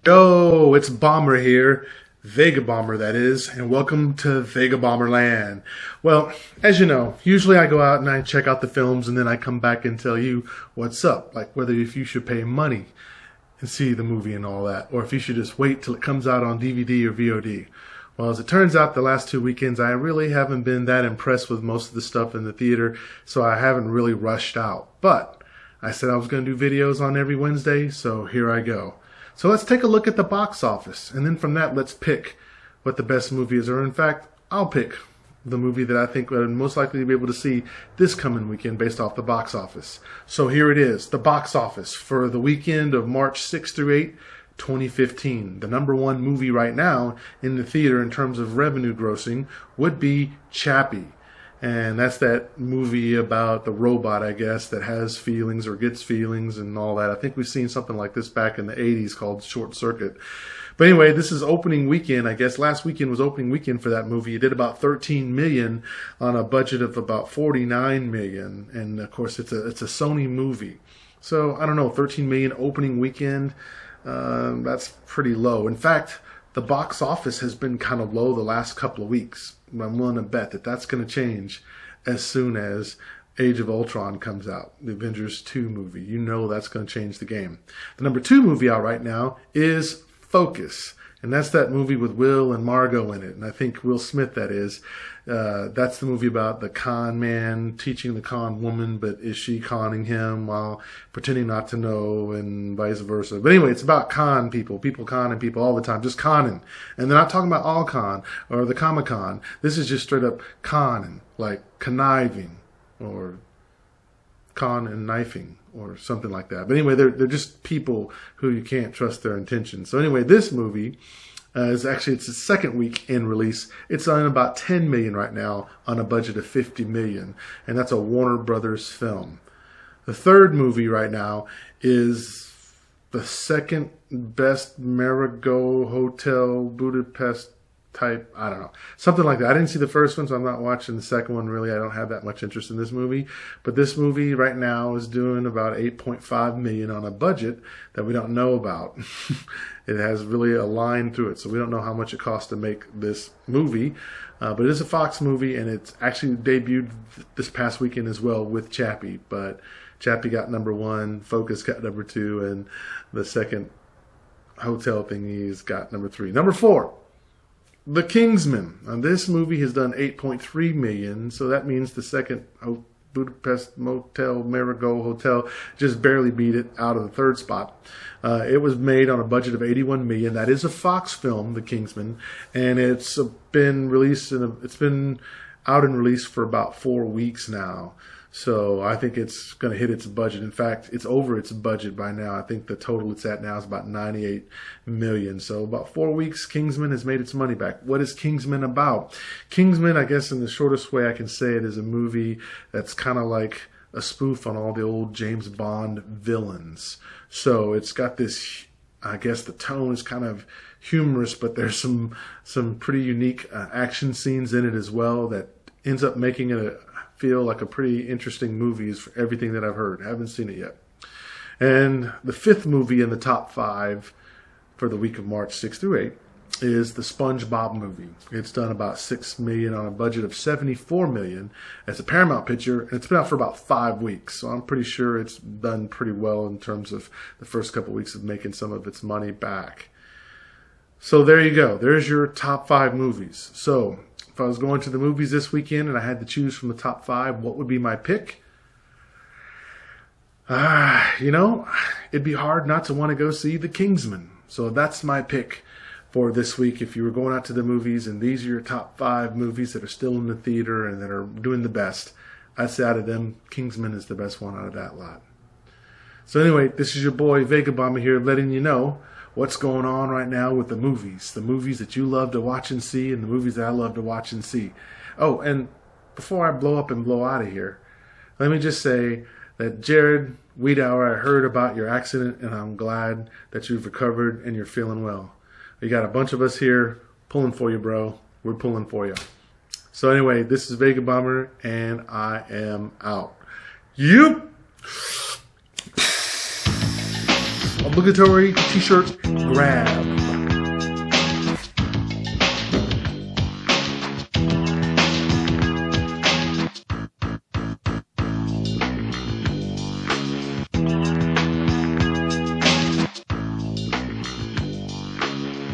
Yo, it's Bomber here, Vega Bomber that is, and welcome to Vega Bomber Land. Well, as you know, usually I go out and I check out the films and then I come back and tell you what's up, like whether if you should pay money and see the movie and all that, or if you should just wait till it comes out on DVD or VOD. Well, as it turns out, the last 2 weekends, I really haven't been that impressed with most of the stuff in the theater, so I haven't really rushed out. But I said I was going to do videos on every Wednesday, so here I go. So let's take a look at the box office, and then from that, let's pick what the best movie is. Or in fact, I'll pick the movie that I think I'm most likely to be able to see this coming weekend based off the box office. So here it is, the box office for the weekend of March 6th through 8th, 2015. The number one movie right now in the theater in terms of revenue grossing would be Chappie. And that's that movie about the robot, I guess, that has feelings or gets feelings and all that. I think we've seen something like this back in the 80s called Short Circuit. But anyway, this is opening weekend. I guess last weekend was opening weekend for that movie. It did about 13 million on a budget of about 49 million. And of course, it's a Sony movie. So I don't know, 13 million opening weekend. That's pretty low. In fact, the box office has been kind of low the last couple of weeks. I'm willing to bet that that's going to change as soon as Age of Ultron comes out, the Avengers 2 movie. You know that's going to change the game. The number 2 movie out right now is Focus. And that's that movie with Will and Margot in it. And I think Will Smith, that is. That's the movie about the con man teaching the con woman, but is she conning him while pretending not to know and vice versa. But anyway, it's about con people conning people all the time, just conning. And they're not talking about all con or the Comic-Con. This is just straight up conning, like conniving or con and knifing or something like that. But anyway, they're just people who you can't trust their intentions. So anyway, this movie it's its second week in release. It's on about 10 million right now on a budget of 50 million. And that's a Warner Brothers film. The third movie right now is the second best Marigold Hotel Budapest type, I don't know, something like that. I didn't see the first one, so I'm not watching the second one really. I don't have that much interest in this movie. But this movie right now is doing about 8.5 million on a budget that we don't know about. It has really a line through it, so we don't know how much it costs to make this movie. But it is a Fox movie, and it's actually debuted this past weekend as well with Chappie. But Chappie got number 1, Focus got number 2, and the second hotel thingy's got number 3. Number 4. The Kingsman. Now, this movie has done 8.3 million, so that means the second Budapest Motel Marigold Hotel just barely beat it out of the third spot. It was made on a budget of 81 million. That is a Fox film, The Kingsman, and it's been released it's been out and released for about 4 weeks now. So I think it's going to hit its budget. In fact, it's over its budget by now. I think the total it's at now is about 98 million. So about 4 weeks, Kingsman has made its money back. What is Kingsman about? Kingsman, I guess in the shortest way I can say it, is a movie that's kind of like a spoof on all the old James Bond villains. So it's got this, I guess the tone is kind of humorous, but there's some pretty unique action scenes in it as well that ends up making it feel like a pretty interesting movie for everything that I've heard. I haven't seen it yet. And the 5th movie in the top 5 for the week of March 6th through 8th is the SpongeBob movie. It's done about 6 million on a budget of 74 million. It's a Paramount picture, and it's been out for about 5 weeks. So I'm pretty sure it's done pretty well in terms of the first couple of weeks of making some of its money back. So there you go. There's your top 5 movies. So if I was going to the movies this weekend and I had to choose from the top 5, what would be my pick? You know, it'd be hard not to want to go see The Kingsman. So that's my pick for this week. If you were going out to the movies and these are your top 5 movies that are still in the theater and that are doing the best, I'd say out of them, Kingsman is the best one out of that lot. So anyway, this is your boy Vega Bomber here letting you know what's going on right now with the movies that you love to watch and see, and the movies that I love to watch and see. Oh, and before I blow up and blow out of here, let me just say that Jared Wiedauer, I heard about your accident, and I'm glad that you've recovered and you're feeling well. We got a bunch of us here pulling for you, bro. We're pulling for you. So anyway, this is Vega Bomber, and I am out. Yep. obligatory t-shirt grab.